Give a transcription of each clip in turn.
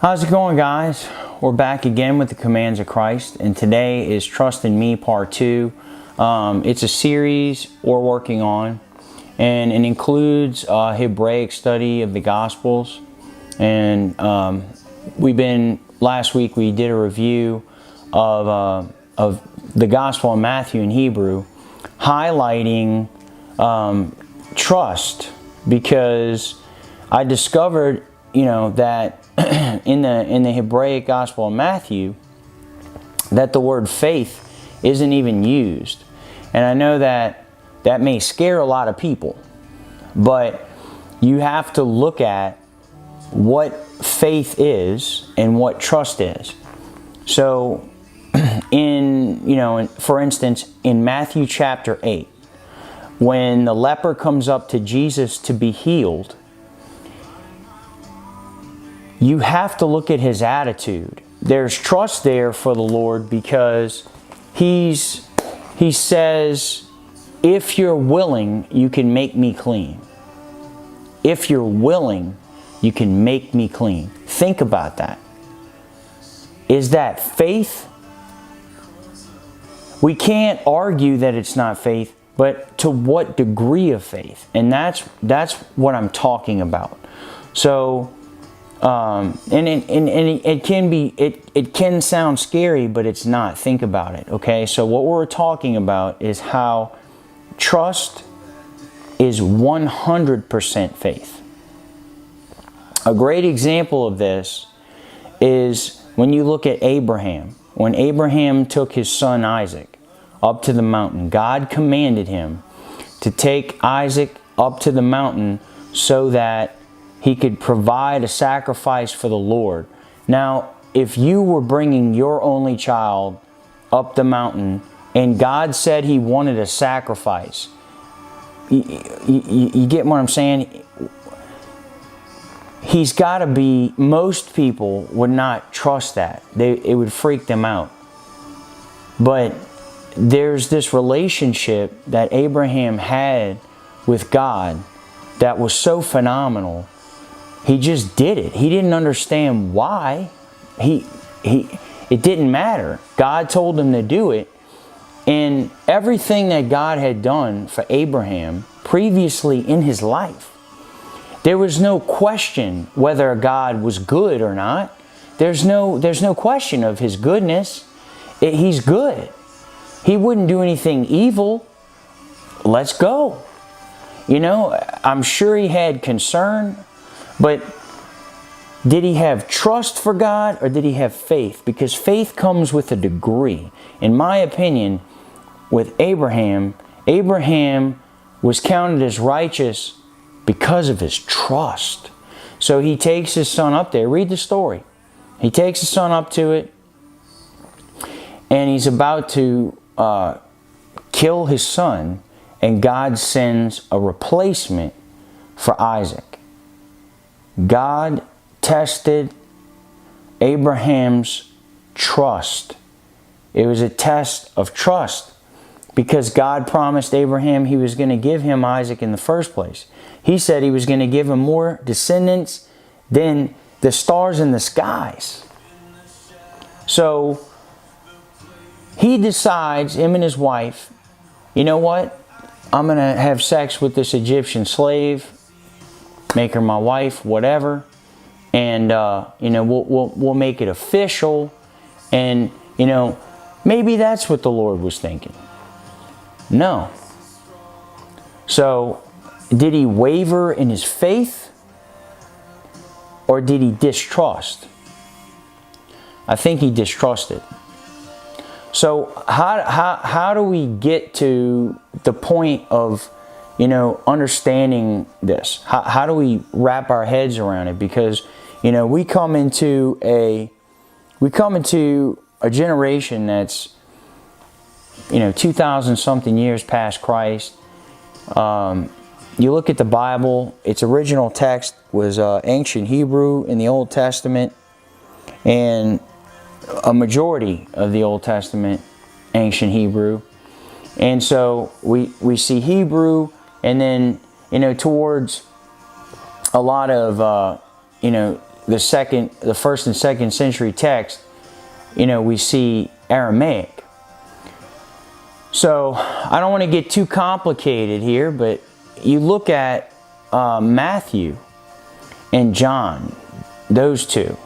How's it going, guys? We're back again with the Commands of Christ, and today is Trust in Me Part 2. It's a series we're working on, and it includes a Hebraic study of the Gospels. And last week we did a review of the Gospel of Matthew in Hebrew, highlighting trust, because I discovered, that in the Hebraic Gospel of Matthew, that the word faith isn't even used. And I know that may scare a lot of people, but you have to look at what faith is and what trust is. So, for instance, in Matthew chapter 8, when the leper comes up to Jesus to be healed, you have to look at his attitude. There's trust there for the Lord, because he says, if you're willing, you can make me clean. If you're willing, you can make me clean. Think about that. Is that faith? We can't argue that it's not faith, but to what degree of faith? And that's what I'm talking about. So, it can sound scary, but it's not. Think about it, okay? So what we're talking about is how trust is 100% faith. A great example of this is when you look at Abraham. When Abraham took his son Isaac up to the mountain, God commanded him to take Isaac up to the mountain so that he could provide a sacrifice for the Lord. Now, if you were bringing your only child up the mountain and God said He wanted a sacrifice, you get what I'm saying? He's got to be, most people would not trust that. It would freak them out. But there's this relationship that Abraham had with God that was so phenomenal. He just did it. He didn't understand why. It didn't matter. God told him to do it. And everything that God had done for Abraham previously in his life, there was no question whether God was good or not. There's no question of His goodness. He's good. He wouldn't do anything evil. Let's go. I'm sure he had concern. But did he have trust for God, or did he have faith? Because faith comes with a degree. In my opinion, with Abraham was counted as righteous because of his trust. So he takes his son up there. Read the story. He takes his son up to it, and he's about to kill his son, and God sends a replacement for Isaac. God tested Abraham's trust. It was a test of trust, because God promised Abraham He was going to give him Isaac in the first place. He said He was going to give him more descendants than the stars in the skies. So he decides, him and his wife, you know what? I'm going to have sex with this Egyptian slave, make her my wife, whatever, and we'll make it official. And maybe that's what the Lord was thinking. No. So did he waver in his faith, or did he distrust? I think he distrusted. So how do we get to the point of understanding this? How do we wrap our heads around it? Because, we come into a generation that's, 2,000 something years past Christ. You look at the Bible, its original text was ancient Hebrew in the Old Testament, and a majority of the Old Testament ancient Hebrew. And so we see Hebrew, and then towards a lot of the first and second century text, we see Aramaic. So I don't want to get too complicated here, but you look at Matthew and John, those two,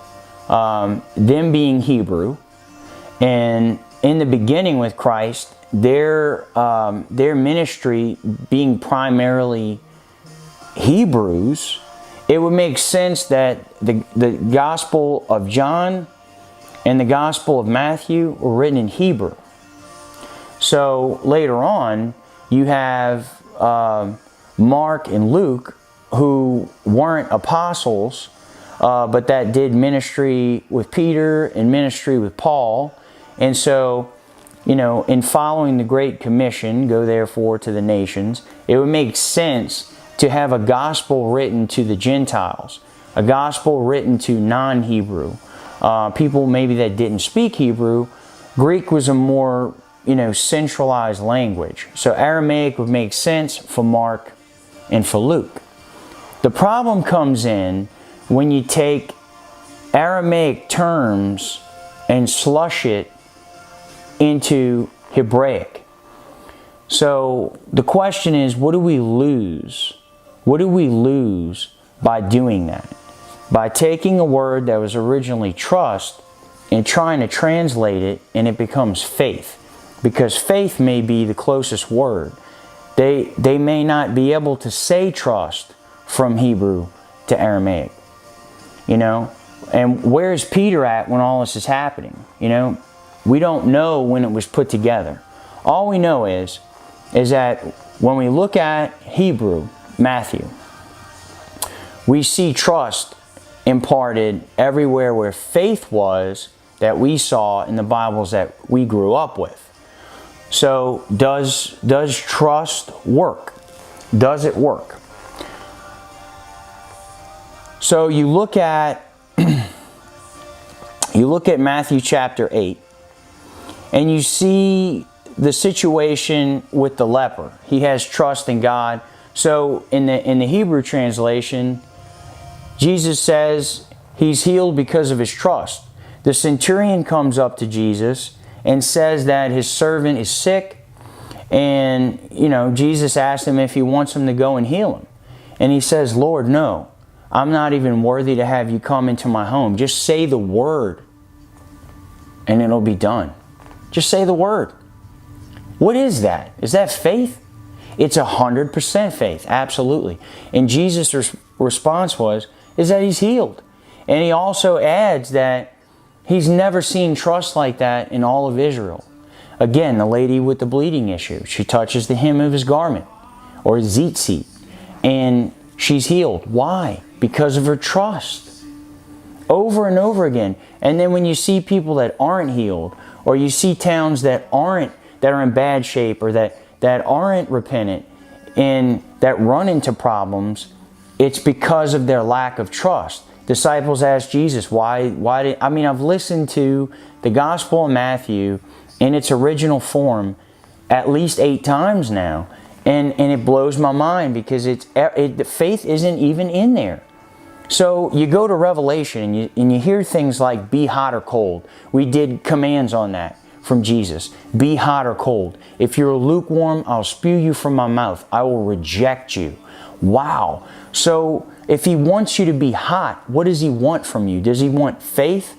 them being Hebrew, and in the beginning with Christ, their ministry being primarily Hebrews, it would make sense that the Gospel of John and the Gospel of Matthew were written in Hebrew. So later on, you have Mark and Luke, who weren't apostles, but that did ministry with Peter and ministry with Paul. And so, in following the Great Commission, go therefore to the nations, it would make sense to have a gospel written to the Gentiles, a gospel written to non-Hebrew, people maybe that didn't speak Hebrew. Greek was a more, centralized language. So Aramaic would make sense for Mark and for Luke. The problem comes in when you take Aramaic terms and slush it into Hebraic. So the question is, what do we lose? What do we lose by doing that? By taking a word that was originally trust and trying to translate it, and it becomes faith. Because faith may be the closest word. They may not be able to say trust from Hebrew to Aramaic. And where is Peter at when all this is happening? We don't know when it was put together. All we know is that when we look at Hebrew, Matthew, we see trust imparted everywhere where faith was that we saw in the Bibles that we grew up with. So does trust work? Does it work? So you look at Matthew chapter 8, and you see the situation with the leper. He has trust in God. So in the Hebrew translation, Jesus says he's healed because of his trust. The centurion comes up to Jesus and says that his servant is sick, and Jesus asks him if he wants him to go and heal him. And he says, Lord, no, I'm not even worthy to have you come into my home. Just say the word and it'll be done. Just say the word. What is that? Is that faith? It's 100% faith, absolutely. And Jesus' response is that he's healed. And he also adds that he's never seen trust like that in all of Israel. Again, the lady with the bleeding issue, she touches the hem of his garment, or tzitzit, and she's healed. Why? Because of her trust. Over and over again. And then when you see people that aren't healed, or you see towns that are in bad shape, or that aren't repentant, and that run into problems, it's because of their lack of trust. Disciples asked Jesus, why did, I've listened to the Gospel of Matthew in its original form at least 8 times now, and it blows my mind because the faith isn't even in there. So you go to Revelation and you hear things like be hot or cold. We did commands on that from Jesus. Be hot or cold. If you're lukewarm, I'll spew you from my mouth. I will reject you. Wow. So if he wants you to be hot, what does he want from you? Does he want faith?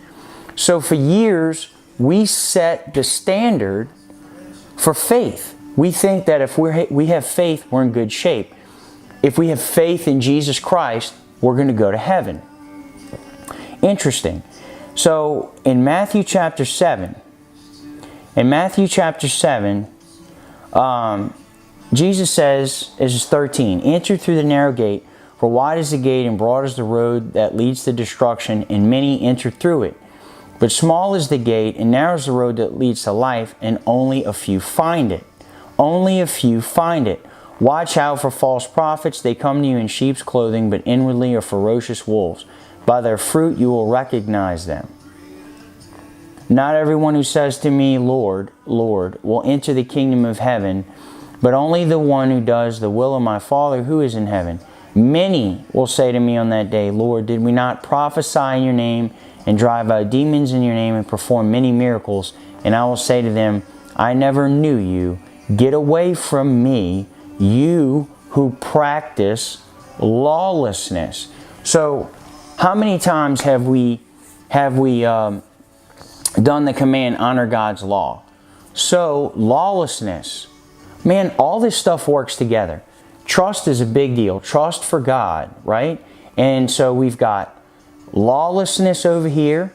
So for years, we set the standard for faith. We think that if we have faith, we're in good shape. If we have faith in Jesus Christ, we're going to go to heaven. Interesting. So in Matthew chapter 7, Jesus says, this is 13, enter through the narrow gate, for wide is the gate and broad is the road that leads to destruction, and many enter through it. But small is the gate and narrow is the road that leads to life, and only a few find it. Only a few find it. Watch out for false prophets. They come to you in sheep's clothing, but inwardly are ferocious wolves. By their fruit you will recognize them. Not everyone who says to me, Lord, Lord, will enter the kingdom of heaven, but only the one who does the will of my Father who is in heaven. Many will say to me on that day, Lord, did we not prophesy in your name and drive out demons in your name and perform many miracles? And I will say to them, I never knew you. Get away from me, you who practice lawlessness. So, how many times have we done the command, honor God's law? So, lawlessness. Man, all this stuff works together. Trust is a big deal. Trust for God, right? And so we've got lawlessness over here,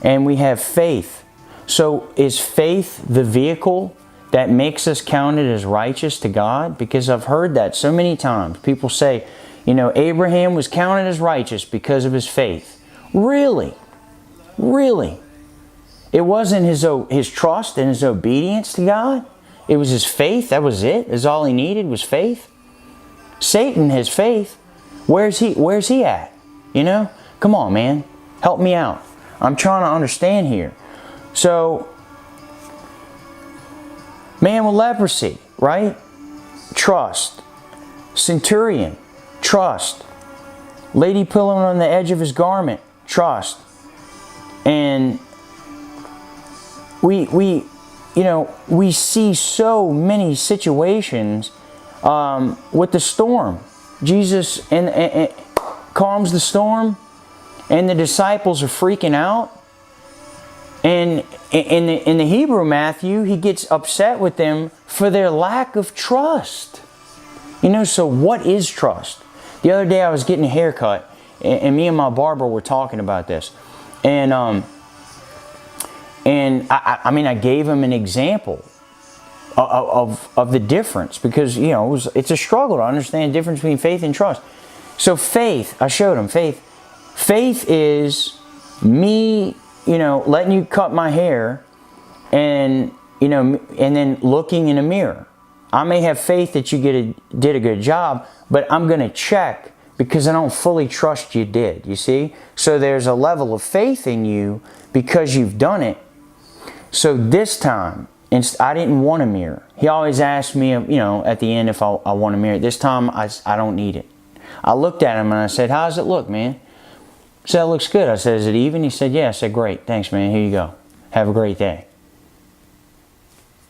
and we have faith. So is faith the vehicle that makes us counted as righteous to God? Because I've heard that so many times. People say, you know, Abraham was counted as righteous because of his faith. Really? Really? It wasn't his trust and his obedience to God? It was his faith. That was it. That's all he needed was faith. Satan has faith. Where's he at? You know? Come on, man. Help me out. I'm trying to understand here. So, man with leprosy, right? Trust. Centurion, trust. Lady pulling on the edge of his garment, trust. And we see so many situations with the storm. Jesus and calms the storm, and the disciples are freaking out. And in the Hebrew Matthew, he gets upset with them for their lack of trust. You know, so what is trust? The other day I was getting a haircut, and me and my barber were talking about this. And I gave him an example of the difference, because, you know, it's a struggle to understand the difference between faith and trust. So faith, I showed him faith. Faith is me, you know, letting you cut my hair, and, you know, and then looking in a mirror. I may have faith that you did a good job, but I'm going to check because I don't fully trust you did, you see? So there's a level of faith in you because you've done it. So this time, I didn't want a mirror. He always asked me, you know, at the end if I want a mirror. This time, I don't need it. I looked at him and I said, how does it look, man? He said, it looks good. I said, is it even? He said, yeah. I said, great. Thanks, man. Here you go. Have a great day.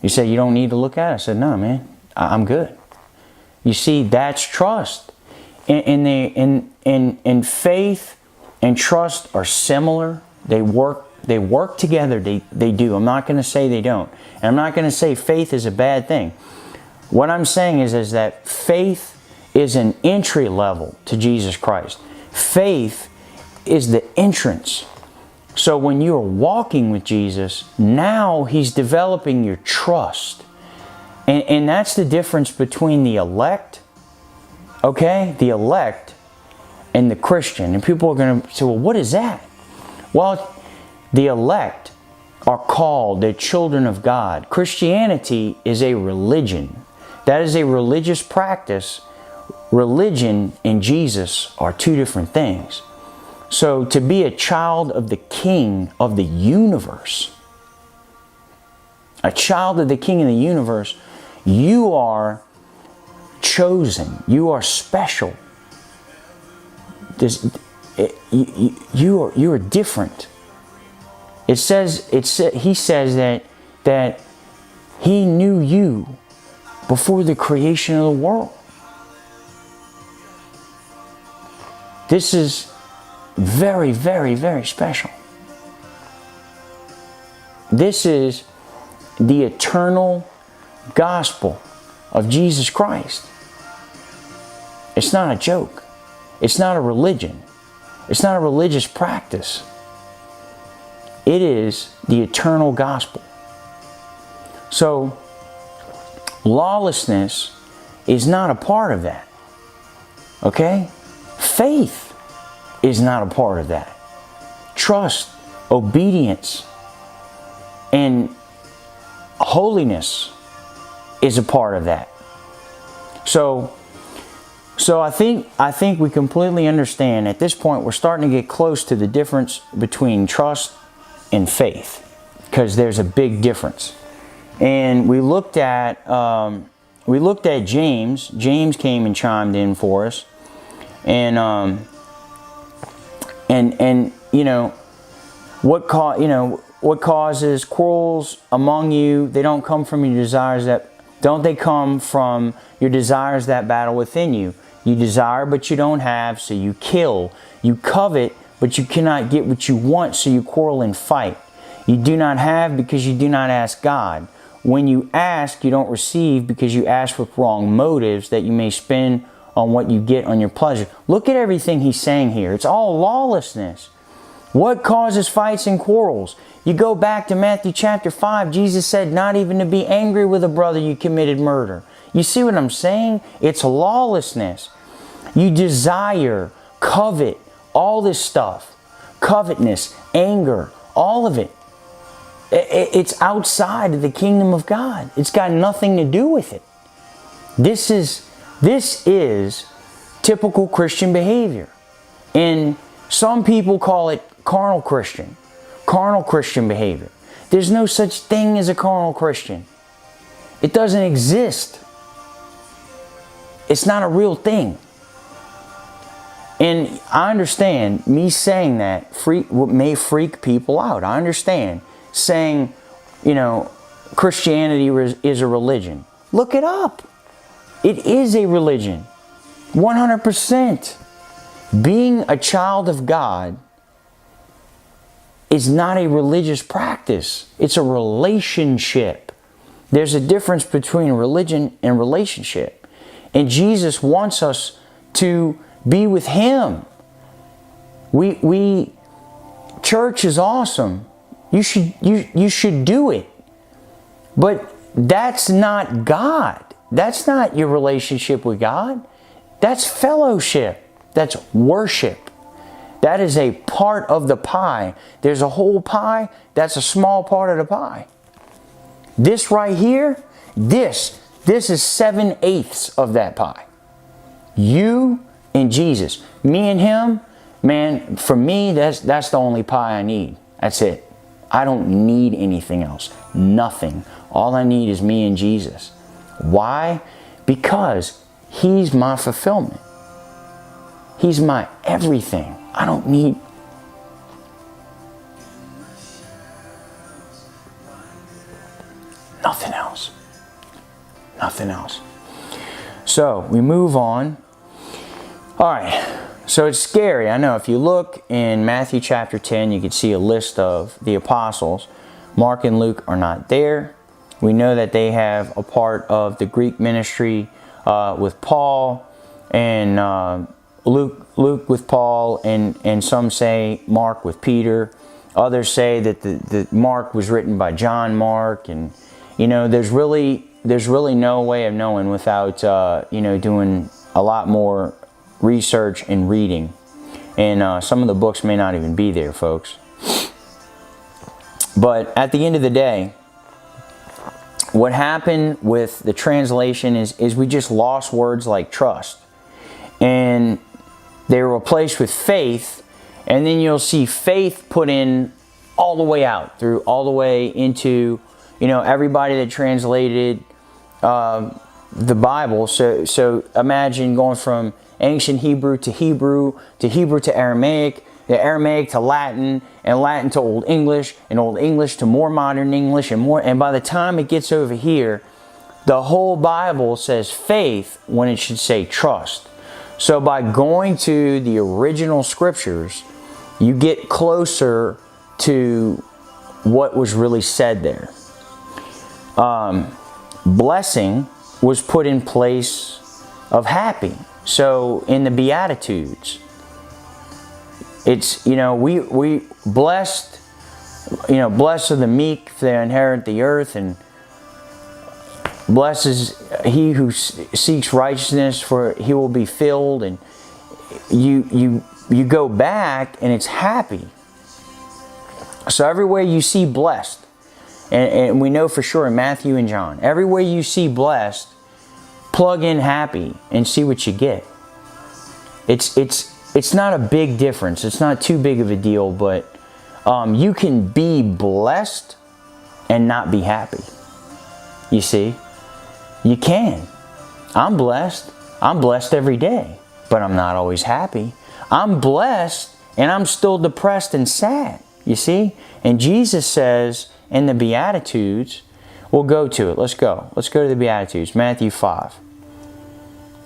He said, you don't need to look at it? I said, no, man. I'm good. You see, that's trust. And faith and trust are similar. They work together. They do. I'm not going to say they don't. And I'm not going to say faith is a bad thing. What I'm saying is that faith is an entry level to Jesus Christ. Faith is the entrance. So when you're walking with Jesus, now He's developing your trust. And that's the difference between the elect, okay? The elect and the Christian. And people are going to say, well, what is that? Well, the elect are called the children of God. Christianity is a religion. That is a religious practice. Religion and Jesus are two different things. So to be a child of the King of the universe, a child of the King of the universe, you are chosen. You are special. You are different. He says that He knew you before the creation of the world. This is very, very, very special. This is the eternal gospel of Jesus Christ. It's not a joke. It's not a religion. It's not a religious practice. It is the eternal gospel. So, lawlessness is not a part of that. Okay? Faith is not a part of that. Trust, obedience, and holiness is a part of that. So I think we completely understand. At this point, we're starting to get close to the difference between trust and faith, because there's a big difference. And we looked at James. James came and chimed in for us, And you know, what causes quarrels among you? They don't come from your desires they come from your desires that battle within you. You desire, but you don't have, so you kill. You covet, but you cannot get what you want, so you quarrel and fight. You do not have because you do not ask God. When you ask, you don't receive because you ask with wrong motives, that you may spend on what you get on your pleasure. Look at everything he's saying here. It's all lawlessness. What causes fights and quarrels? You go back to Matthew chapter 5, Jesus said not even to be angry with a brother you committed murder. You see what I'm saying? It's lawlessness. You desire, covet, all this stuff. Covetousness, anger, all of it. It's outside of the kingdom of God. It's got nothing to do with it. This is typical Christian behavior. And some people call it carnal Christian behavior. There's no such thing as a carnal Christian. It doesn't exist. It's not a real thing. And I understand me saying that may freak people out. I understand saying, you know, Christianity is a religion. Look it up. It is a religion. 100%. Being a child of God is not a religious practice. It's a relationship. There's a difference between religion and relationship. And Jesus wants us to be with Him. Church is awesome. You should do it. But that's not God. That's not your relationship with God. That's fellowship. That's worship. That is a part of the pie. There's a whole pie. That's a small part of the pie. This right here, this is 7/8 of that pie. You and Jesus. Me and Him, man, for me, that's the only pie I need. That's it. I don't need anything else. Nothing. All I need is me and Jesus. Why? Because He's my fulfillment. He's my everything. I don't need... nothing else. Nothing else. So, we move on. Alright, so it's scary. I know if you look in Matthew chapter 10, you can see a list of the apostles. Mark and Luke are not there. We know that they have a part of the Greek ministry with Paul, and Luke with Paul, and some say Mark with Peter. Others say that the Mark was written by John Mark, and you know, there's really no way of knowing without you know, doing a lot more research and reading. And some of the books may not even be there, folks. But at the end of the day, what happened with the translation is we just lost words like trust. And they were replaced with faith. And then you'll see faith put in all the way out, through all the way into, you know, everybody that translated the Bible. So imagine going from ancient Hebrew to Hebrew to Aramaic, the Aramaic to Latin, and Latin to Old English, and Old English to more modern English, and by the time it gets over here, the whole Bible says faith when it should say trust. So by going to the original scriptures, you get closer to what was really said there. Blessing was put in place of happy. So in the Beatitudes, it's, you know, we blessed, you know, blessed are the meek, for they inherit the earth, and blessed is he who seeks righteousness, for he will be filled. And you go back and it's happy. So everywhere you see blessed, and we know for sure in Matthew and John, everywhere you see blessed, plug in happy and see what you get. It's not a big difference. It's not too big of a deal, but you can be blessed and not be happy. You see? You can. I'm blessed. I'm blessed every day. but I'm not always happy. I'm blessed, and I'm still depressed and sad. You see? And Jesus says in the Beatitudes, we'll go to it. Let's go. Let's go to the Beatitudes. Matthew 5.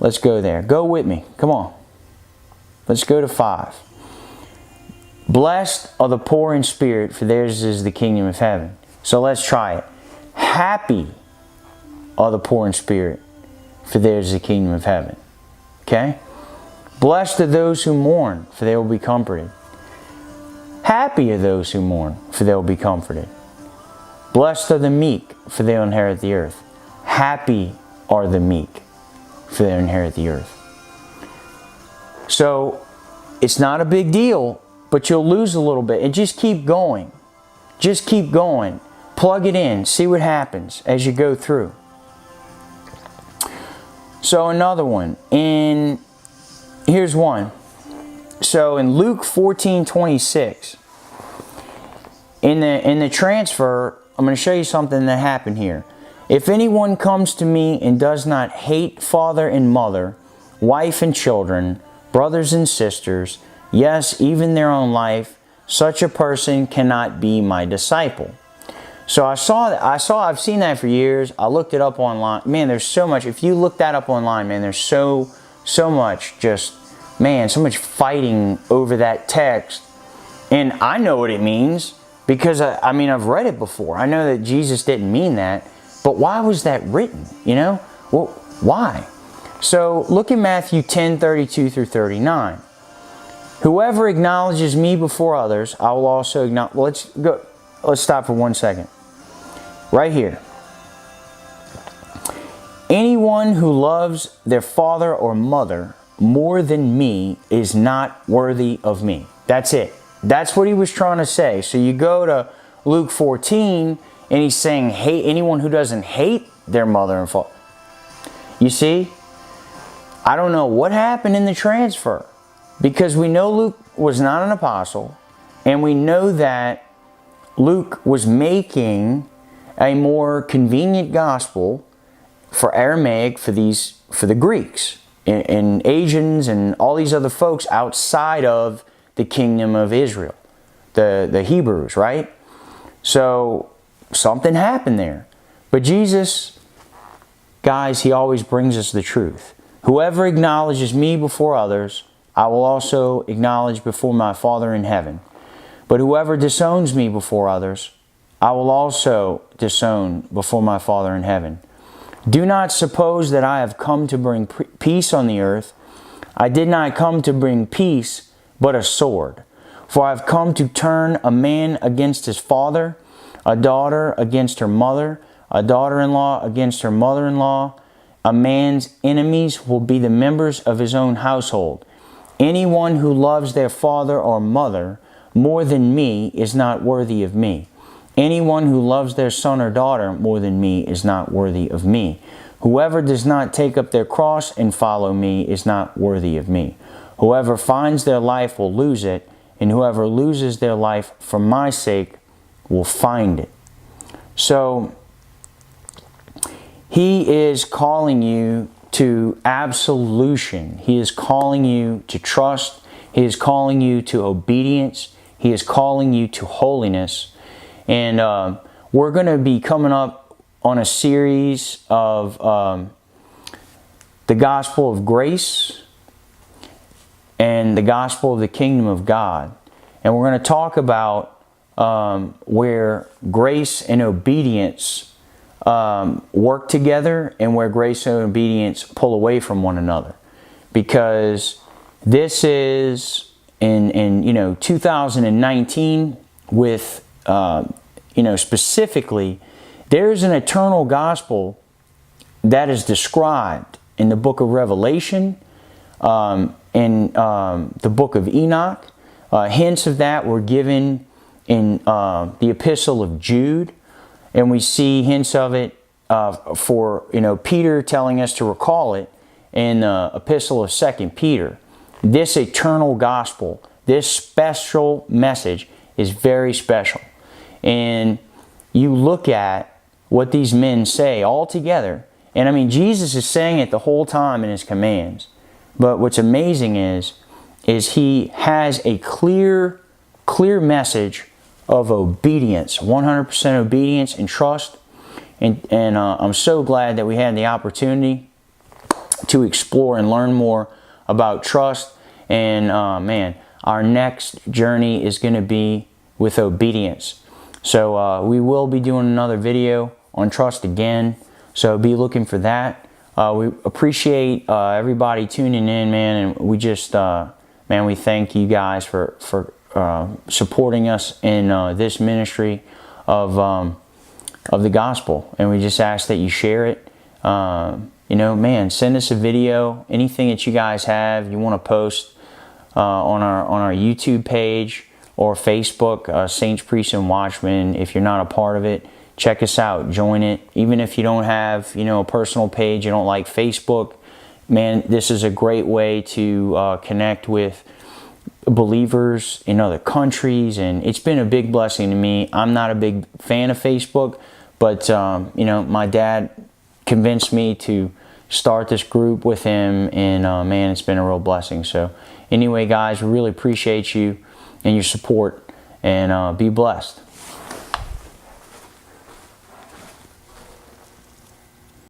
Let's go there. Go with me. Come on. Let's go to 5. Blessed are the poor in spirit, for theirs is the kingdom of heaven. So let's try it. Happy are the poor in spirit, for theirs is the kingdom of heaven. Okay? Blessed are those who mourn, for they will be comforted. Happy are those who mourn, for they will be comforted. Blessed are the meek, for they will inherit the earth. Happy are the meek, for they will inherit the earth. So, it's not a big deal, but you'll lose a little bit. And just keep going. Just keep going. Plug it in. See what happens as you go through. So another one. Here's one. So in Luke 14:26, in the transfer, I'm going to show you something that happened here. If anyone comes to me and does not hate father and mother, wife and children, brothers and sisters, yes, even their own life, such a person cannot be my disciple. So I've seen that for years. I looked it up online. Man, there's so much. If you look that up online, man, there's so much so much fighting over that text. And I know what it means because I've read it before. I know that Jesus didn't mean that, but why was that written? You know? Well, why? So look at Matthew 10:32 through 39. Whoever acknowledges me before others, I will also acknowledge. Well, let's stop for 1 second. Right here. Anyone who loves their father or mother more than me is not worthy of me. That's it. That's what he was trying to say. So you go to Luke 14 and he's saying, hate anyone who doesn't hate their mother and father. You see? I don't know what happened in the transfer. Because we know Luke was not an apostle, and we know that Luke was making a more convenient gospel for Aramaic for the Greeks and Asians and all these other folks outside of the kingdom of Israel, the Hebrews, right? So something happened there. But Jesus, guys, he always brings us the truth. Whoever acknowledges me before others, I will also acknowledge before my Father in heaven. But whoever disowns me before others, I will also disown before my Father in heaven. Do not suppose that I have come to bring peace on the earth. I did not come to bring peace, but a sword. For I have come to turn a man against his father, a daughter against her mother, a daughter-in-law against her mother-in-law. A man's enemies will be the members of his own household. Anyone who loves their father or mother more than me is not worthy of me. Anyone who loves their son or daughter more than me is not worthy of me. Whoever does not take up their cross and follow me is not worthy of me. Whoever finds their life will lose it, and whoever loses their life for my sake will find it. So, he is calling you to absolution. He is calling you to trust. He is calling you to obedience. He is calling you to holiness. And we're going to be coming up on a series of the gospel of grace and the gospel of the kingdom of God. And we're going to talk about where grace and obedience work together and where grace and obedience pull away from one another. Because this is in 2019 with specifically, there's an eternal gospel that is described in the book of Revelation, in the book of Enoch. Hints of that were given in the epistle of Jude, and we see hints of it for Peter telling us to recall it in the epistle of 2 Peter. This eternal gospel, this special message is very special. And you look at what these men say all together, and Jesus is saying it the whole time in his commands. But what's amazing is he has a clear message of obedience, 100% obedience and trust. And I'm so glad that we had the opportunity to explore and learn more about trust. And man, our next journey is going to be with obedience. So we will be doing another video on trust again. So be looking for that. We appreciate everybody tuning in, man. And we just, man, we thank you guys for supporting us in this ministry of the gospel. And we just ask that you share it. You know, man, send us a video, anything that you guys have you want to post on our YouTube page or Facebook, Saints, Priests, and Watchmen. If you're not a part of it, check us out, join it. Even if you don't have, you know, a personal page, you don't like Facebook, man, this is a great way to connect with believers in other countries, and it's been a big blessing to me. I'm not a big fan of Facebook, but you know, my dad convinced me to start this group with him, and man, it's been a real blessing. So anyway, guys, we really appreciate you and your support, and be blessed.